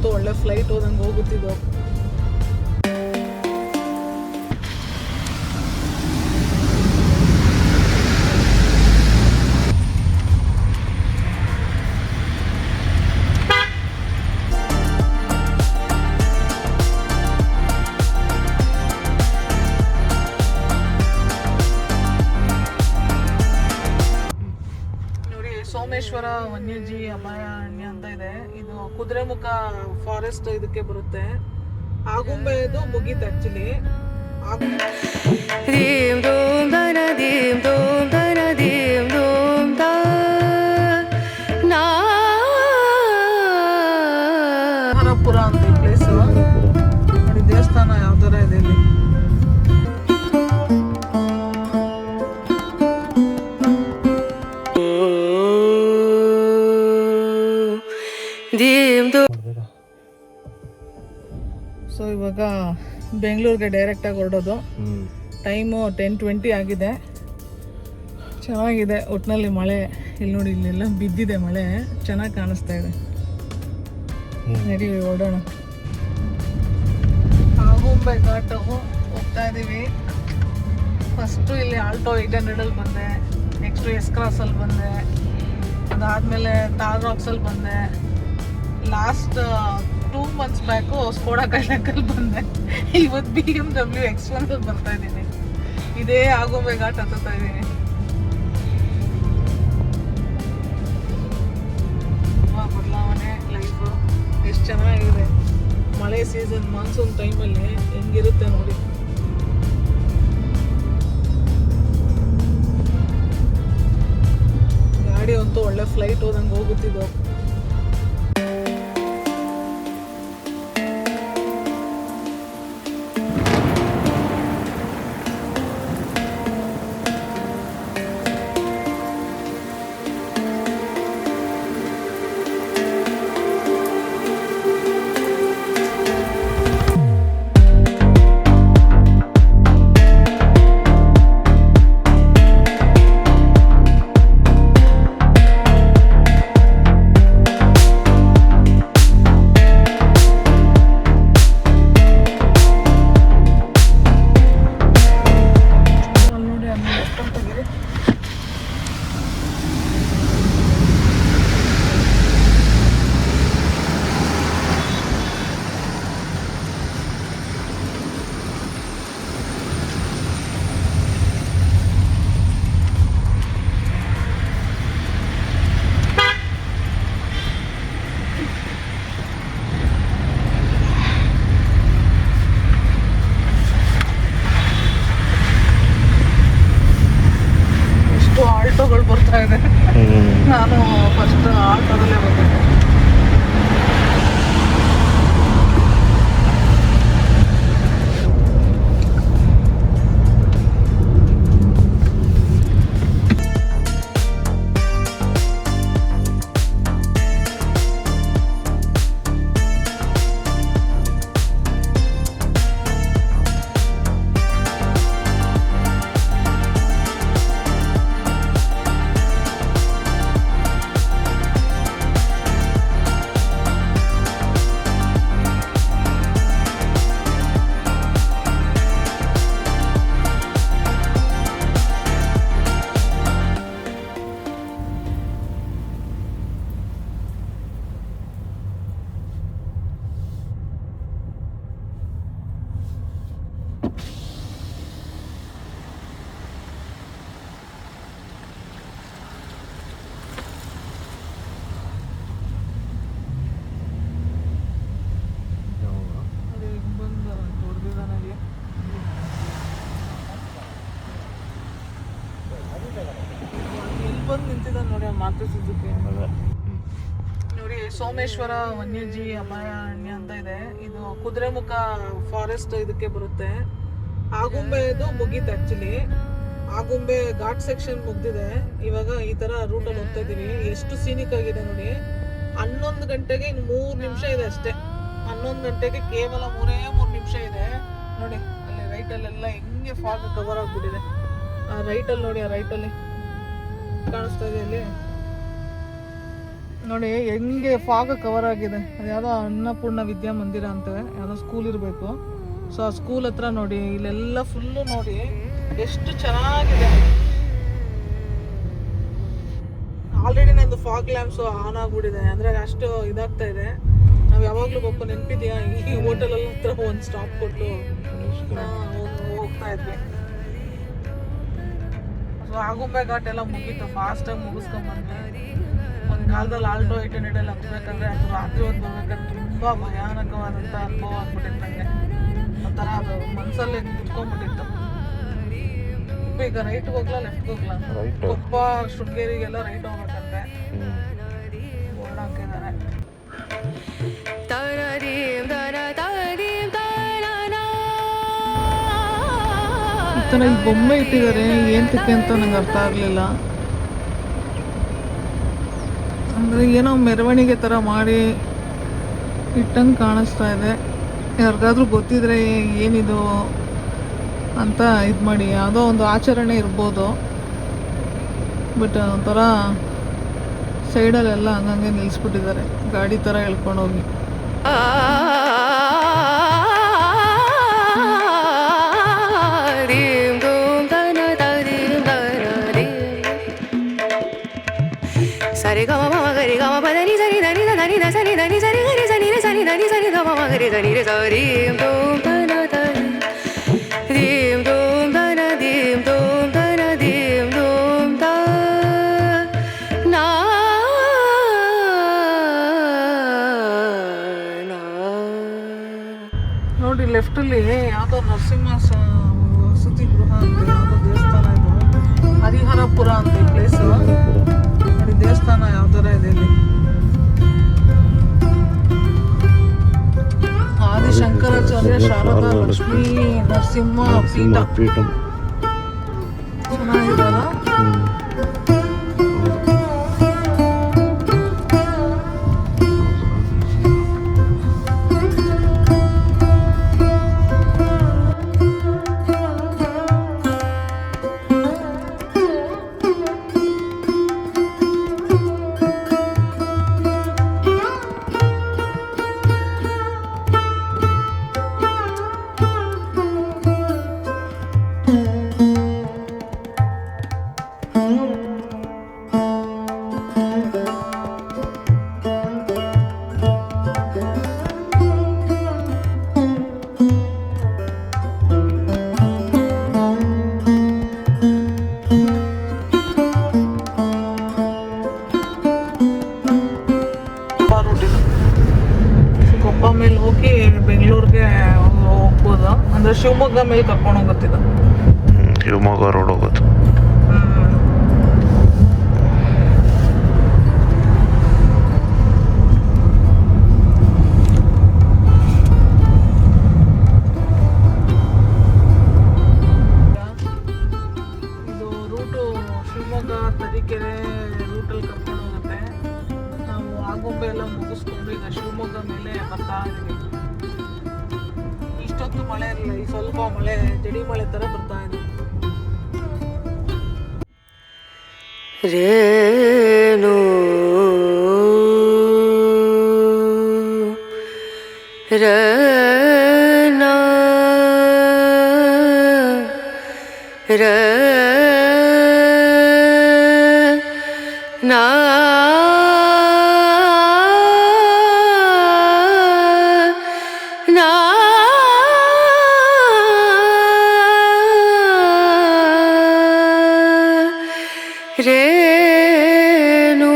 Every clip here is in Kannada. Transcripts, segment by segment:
ಅಂತೂ ಒಳ್ಳೆ ಫ್ಲೈಟ್ ಹೋದಂಗೆ ಹೋಗುತ್ತಿದ್ದು. ಸೋಮೇಶ್ವರ ವನ್ಯಜೀವಿ ಅಭಯಾರಣ್ಯ ಅಂತ ಇದೆ. ಇದು ಕುದುರೆಮುಖ ಫಾರೆಸ್ಟ್ ಇದಕ್ಕೆ ಬರುತ್ತೆ. ಆಗುಂಬೆದು ಮುಗೀತು ಆಕ್ಚುಲಿ. ಹರಪುರ ಅಂತ ಈ ಪ್ಲೇಸ್ ನೋಡಿ, ದೇವಸ್ಥಾನ ಯಾವ ತರ ಇದೆ ಇಲ್ಲಿ. ಸೊ ಇವಾಗ ಬೆಂಗಳೂರಿಗೆ ಡೈರೆಕ್ಟಾಗಿ ಹೊರಡೋದು. ಟೈಮು 10:20 ಆಗಿದೆ. ಚೆನ್ನಾಗಿದೆ ಒಟ್ಟಿನಲ್ಲಿ. ಮಳೆ ಇಲ್ಲಿ ನೋಡಿ, ಇಲ್ಲೆಲ್ಲ ಬಿದ್ದಿದೆ ಮಳೆ, ಚೆನ್ನಾಗಿ ಕಾಣಿಸ್ತಾ ಇದೆ. ನಡಿ ಹೊರಡೋಣ. ಆಗುಂಬೆ ಘಾಟ್ ಹೋಗ್ತಾ ಇದ್ದೀವಿ. ಫಸ್ಟು ಇಲ್ಲಿ ಆಲ್ಟೋ 800 ಬಂದೆ, ನೆಕ್ಸ್ಟು ಎಸ್ ಕ್ರಾಸಲ್ಲಿ ಬಂದೆ, ಅದಾದಮೇಲೆ ತಾರ್ ರಾಕ್ಸಲ್ಲಿ ಬಂದೆ. ಲಾಸ್ಟ್ 2 months ಬ್ಯಾಕು ಸ್ಕೋಡಾ ಕೈಲಾಕಲ್ಲಿ ಬಂದೆ. ಇವತ್ತು BMW X1 ಬರ್ತಾ ಇದ್ದೀನಿ. ಇದೇ ಆಗುಂಬೆ ಘಾಟ್ ಹತ್ತುತ್ತಾ ಇದ್ದೀನಿ. ಬದಲಾವಣೆ ಲೈಫು ಎಷ್ಟು ಚೆನ್ನಾಗಿದೆ. ಮಳೆ ಸೀಸನ್, ಮಾನ್ಸೂನ್ ಟೈಮಲ್ಲಿ ಹೆಂಗಿರುತ್ತೆ ನೋಡಿ. ಗಾಡಿ ಅಂತೂ ಒಳ್ಳೆ ಫ್ಲೈಟ್ ಹೋದಂಗೆ ಹೋಗುತ್ತಿದ್ದು. ಆಟೋಗಳು ಬರ್ತಾ ಇದೆ. ನಾನು ಫಸ್ಟ್ ಆಟೋದಲ್ಲೇ ಬಂದಿದ್ದೆ. ಬಂದು ನಿಂತಿದ್ದ ನೋಡಿ ಮಾತು ಸುಜುಕಿ ನೋಡಿ. ಸೋಮೇಶ್ವರ ವನ್ಯಜೀವಿ ಅಭಯಾರಣ್ಯ ಅಂತ ಇದೆ. ಇದು ಕುದುರೆಮುಖ ಫಾರೆಸ್ಟ್ ಇದಕ್ಕೆ ಬರುತ್ತೆ. ಆಗುಂಬೆದು ಮುಗೀತು ಆಕ್ಚುಲಿ. ಆಗುಂಬೆ ಘಾಟ್ ಸೆಕ್ಷನ್ ಮುಗ್ದಿದೆ. ಇವಾಗ ಈ ತರ ರೂಟಲ್ಲಿ ಹೋಗ್ತಾ ಇದೀವಿ. ಎಷ್ಟು ಸೀನಿಕ್ ಆಗಿದೆ ನೋಡಿ. 11 ಗಂಟೆಗೆ ಇನ್ನು 3 ನಿಮಿಷ ಇದೆ ಅಷ್ಟೇ. 11 ಗಂಟೆಗೆ ಕೇವಲ 3 ನಿಮಿಷ ಇದೆ ನೋಡಿ. ಅಲ್ಲಿ ರೈಟಲ್ಲೆಲ್ಲ ಹೆಂಗೆ ಫಾಗ್ ಕವರ್ ಆಗ್ಬಿಟ್ಟಿದೆ. ಆ ರೈಟಲ್ಲಿ ನೋಡಿ, ಆ ರೈಟಲ್ಲಿ ಕಾಣಿಸ್ತಾ ಇದೆ ಅಲ್ಲಿ. ನೋಡಿ ಹೆಂಗೆ ಫಾಗ್ ಕವರ್ ಆಗಿದೆ. ಅದ್ಯಾವುದೋ ಅನ್ನಪೂರ್ಣ ವಿದ್ಯಾಮಂದಿರ ಅಂತ ಯಾವುದೋ ಸ್ಕೂಲ್ ಇರಬೇಕು. ಸೊ ಆ ಸ್ಕೂಲ್ ಹತ್ರ ನೋಡಿ ಇಲ್ಲೆಲ್ಲ ಫುಲ್ಲು ನೋಡಿ ಎಷ್ಟು ಚೆನ್ನಾಗಿದೆ. ಆಲ್ರೆಡಿ ನಂದು ಫಾಗ್ ಲ್ಯಾಂಪ್ಸು ಆನ್ ಆಗ್ಬಿಟ್ಟಿದೆ, ಅಂದರೆ ಅಷ್ಟು ಇದಾಗ್ತಾ ಇದೆ. ನಾವು ಯಾವಾಗಲೂ ಹೋಗ್ಕೊ ನೆನಪಿದೆಯಾ, ಈ ಹೋಟೆಲಲ್ಲಿ ಹತ್ರ ಒಂದು ಸ್ಟಾಪ್ ಕೊಟ್ಟು ಹೋಗ್ತಾ ಇದ್ವಿ. ಸೊ ಆಗುಂಬೆ ಘಾಟ್ ಎಲ್ಲ ಮುಗೀತು, ಫಾಸ್ಟಾಗಿ ಮುಗಿಸ್ಕೊಂಡ್ಬಂದ್ವಿ. ಒಂದು ಕಾಲದಲ್ಲಿ ಆಲ್ಟೋ 800 ಎಲ್ಲ ಹತ್ಬೇಕಂದ್ರೆ ಅದು ರಾತ್ರಿ ಹೊತ್ತು ಬರ್ಬೇಕಾದ್ರೆ ತುಂಬ ಭಯಾನಕವಾದಂಥ ಅನುಭವ ಆಗ್ಬಿಟ್ಟಿತ್ತು ನನಗೆ. ಒಂಥರ ಅದು ಮನಸ್ಸಲ್ಲೇ ಕುತ್ಕೊಂಡ್ಬಿಟ್ಟಿತ್ತು. ಈಗ ರೈಟ್ಗೆ ಹೋಗ್ಲಾ ಲೆಫ್ಟ್ಗೆ ಹೋಗ್ಲಾ, ಕೊಪ್ಪ ಶೃಂಗೇರಿಗೆಲ್ಲ ರೈಟ್ ಹೋಗ್ಬೇಕಂತೆ ಬೋರ್ಡ್ ಹಾಕಿದ್ದಾರೆ. ಈ ಥರ ಈ ಬೊಮ್ಮೆ ಇಟ್ಟಿದ್ದಾರೆ, ಏಂತಕ್ಕೆ ಅಂತ ನಂಗೆ ಅರ್ಥ ಆಗಲಿಲ್ಲ. ಅಂದರೆ ಏನೋ ಮೆರವಣಿಗೆ ಥರ ಮಾಡಿ ಇಟ್ಟಂಗೆ ಕಾಣಿಸ್ತಾ ಇದೆ. ಯಾರಿಗಾದ್ರೂ ಗೊತ್ತಿದ್ರೆ ಏನಿದು ಅಂತ ಇದು ಮಾಡಿ, ಯಾವುದೋ ಒಂದು ಆಚರಣೆ ಇರ್ಬೋದು. ಬಟ್ ಒಂಥರ ಸೈಡಲ್ಲೆಲ್ಲ ಹಂಗಂಗೆ ನಿಲ್ಲಿಸ್ಬಿಟ್ಟಿದ್ದಾರೆ, ಗಾಡಿ ಥರ ಎಳ್ಕೊಂಡು ಹೋಗಿ. ಸರಿ ಗಮ ಮಮ ಗರಿ ಗಮ ಪದನಿ ಸರಿ ಧನಿ ಧನಿ ಧ ಸರಿ ಧನಿ ಸರಿ ಗರಿ ಸನಿ ರೆ ಸನಿ ಧನಿ ಸರಿ ಧ ಮಮ ಗರಿ ಧನಿ ರೆ ಸರಿ ದೋಂ ಧನ ಧನಿ ದೀಂ ದೋಂ ಧನ ದೀಂ ದೋಂ ಧನ ದೀಂ ದೋಂ ಧ ನಾ ನೋಡಿ ಲೆಫ್ಟಲ್ಲಿ ಯಾವುದೋ ನರಸಿಂಹ ವಸತಿ ಗೃಹ ಅಂತ ಯಾವುದೋ ದೇವಸ್ಥಾನ, ಇದು ಹರಿಹರಪುರ ಅಂತ ಈ ಪ್ಲೇಸು. ನೋಡಿ ದೇವಸ್ಥಾನ ಯಾವ ಥರ ಇದೆ ಇಲ್ಲಿ. ಆದಿಶಂಕರಾಚಾರ್ಯ ಶಾರದಾ ಲಕ್ಷ್ಮೀ ನರಸಿಂಹ ಪೀಠ ಚೆನ್ನಾಗಿದೆಯಲ್ಲ. ಮೇಲೆ ಹೋಗಿ ಬೆಂಗಳೂರಿಗೆ ಹೋಗ್ಬೋದು. ಅಂದರೆ ಶಿವಮೊಗ್ಗ ಮೇಲೆ ಕರ್ಕೊಂಡು ಹೋಗುತ್ತಿದ್ದ, ಶಿವಮೊಗ್ಗ ರೋಡ್ ಹೋಗೋದು. ಇದು ರೂಟು ಶಿವಮೊಗ್ಗ ತರೀಕೆರೆ ರೂಟಲ್ಲಿ ಕರ್ಕೊಂಡು ಹೋಗುತ್ತೆ. ನಾವು ಆಗುಂಬೆ ಎಲ್ಲ ಮುಗಿಸ್ಕೊಂಡು ಈಗ ಶಿವಮೊಗ್ಗ ಮೇಲೆ ಬರ್ತಾ ಇದ್ದೀವಿ. ಇಷ್ಟೊತ್ತು ಮಳೆ ಇರಲಿಲ್ಲ, ಈ ಸ್ವಲ್ಪ ಮಳೆ ಜಡಿ ಮಳೆ ಥರ ಬರ್ತಾ ಇದೆ. ರೇಣು ರನ ರನಾ ರೇಣು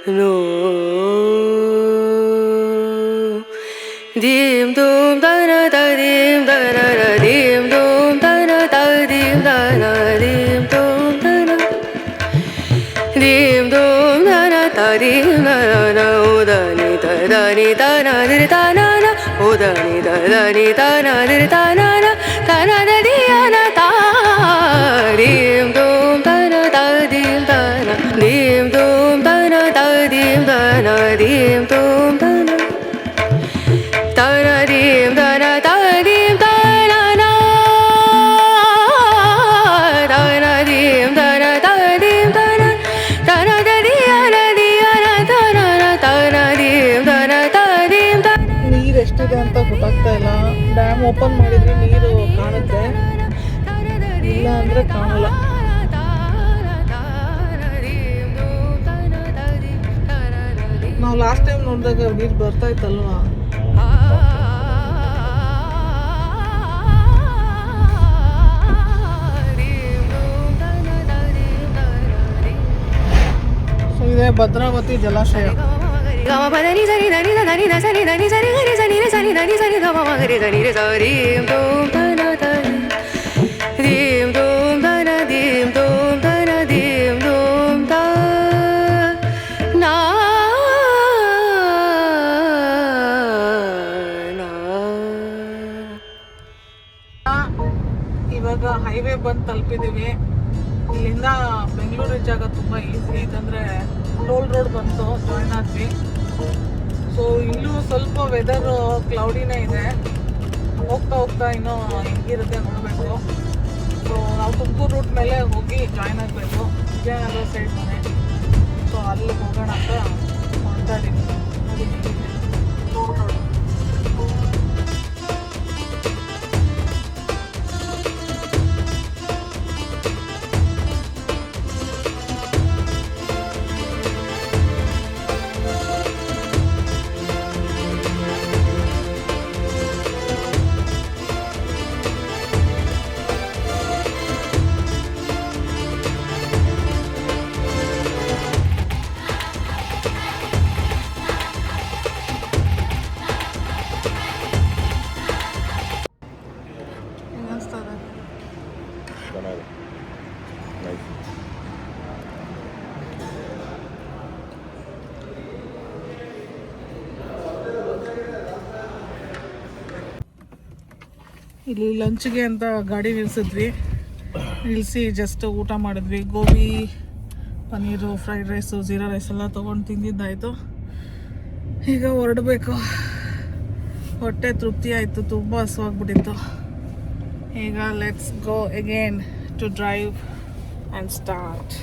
ರೇಣು ದೀಂ ದೂಂ ದನ ದೀಂ ದನ ದೀಂ ದೂಂ ದನ ದೀಂ ದನ ದೀಂ ದೂಂ ದನ ದೀಂ ದೂಂ ದನ ದೀಂ ದನ ಉದನಿ ದನಿ ದನ ದಿರ್ ದನ ಉದನಿ ದನಿ ದನ ದಿರ್ ದನ ದನ ದಿಯನ ತಾ ದೀಂ ದೂಂ ದನ ದೀಂ ದನ ದೀಂ ದೂಂ ದನ ದೀಂ ದನ ದೀಂ ದೂಂ ದನ ದನ ದೀಂ ದನ ಓಪನ್ ಮಾಡಿದ್ರೆ ನೀರು ಕಾಣುತ್ತೆ, ಇಲ್ಲ ಅಂದರೆ ಕಾಣಲ್ಲ. ನಾವು ಲಾಸ್ಟ್ ಟೈಮ್ ನೋಡಿದಾಗ ನೀರು ಬರ್ತಾ ಇತ್ತಲ್ವಾ? ಸೊ ಇದೆ ಭದ್ರಾವತಿ ಜಲಾಶಯ. ಇವಾಗ ಹೈವೇ ಬಂದು ತಲುಪಿದ್ದೀವಿ. ಇಲ್ಲಿಂದ ಬೆಂಗಳೂರು ರೀಚ್ ಆಗೋದು ತುಂಬ ಈಸಿ, ಯಾಕಂದರೆ ಟೋಲ್ ರೋಡ್ ಬಂತು, ಜಾಯ್ನ್ ಆದ್ವಿ. ಸೊ ಇಲ್ಲೂ ಸ್ವಲ್ಪ ವೆದರ್ ಕ್ಲೌಡಿನೇ ಇದೆ. ಹೋಗ್ತಾ ಹೋಗ್ತಾ ಇನ್ನೂ ಹೆಂಗಿರುತ್ತೆ ನೋಡಬೇಕು. ಸೊ ನಾವು ತುಮಕೂರು ರೂಟ್ ಮೇಲೆ ಹೋಗಿ ಜಾಯ್ನ್ ಆಗಬೇಕು. ವಿಜಯನಗರ ಸೈಡ್ ಮನೆ, ಸೊ ಅಲ್ಲಿ ಹೋಗೋಣ ಅಂತ ಹೊರಡ್ತಾ ಇದ್ದೀವಿ. ಟೋಲ್ ರೋಡ್ ಇಲ್ಲಿ ಲಂಚ್ಗೆ ಅಂತ ಗಾಡಿ ನಿಲ್ಲಿಸಿ ಜಸ್ಟ್ ಊಟ ಮಾಡಿದ್ವಿ. Gobi, paneer, fried rice, jeera rice ಎಲ್ಲ ತೊಗೊಂಡು ತಿಂದಿದ್ದಾಯಿತು. ಈಗ ಹೊರಡಬೇಕು. ಹೊಟ್ಟೆ ತೃಪ್ತಿ ಆಯಿತು, ತುಂಬ ಹಸುವಾಗ್ಬಿಟ್ಟಿತ್ತು. ಈಗ let's go again to drive and start.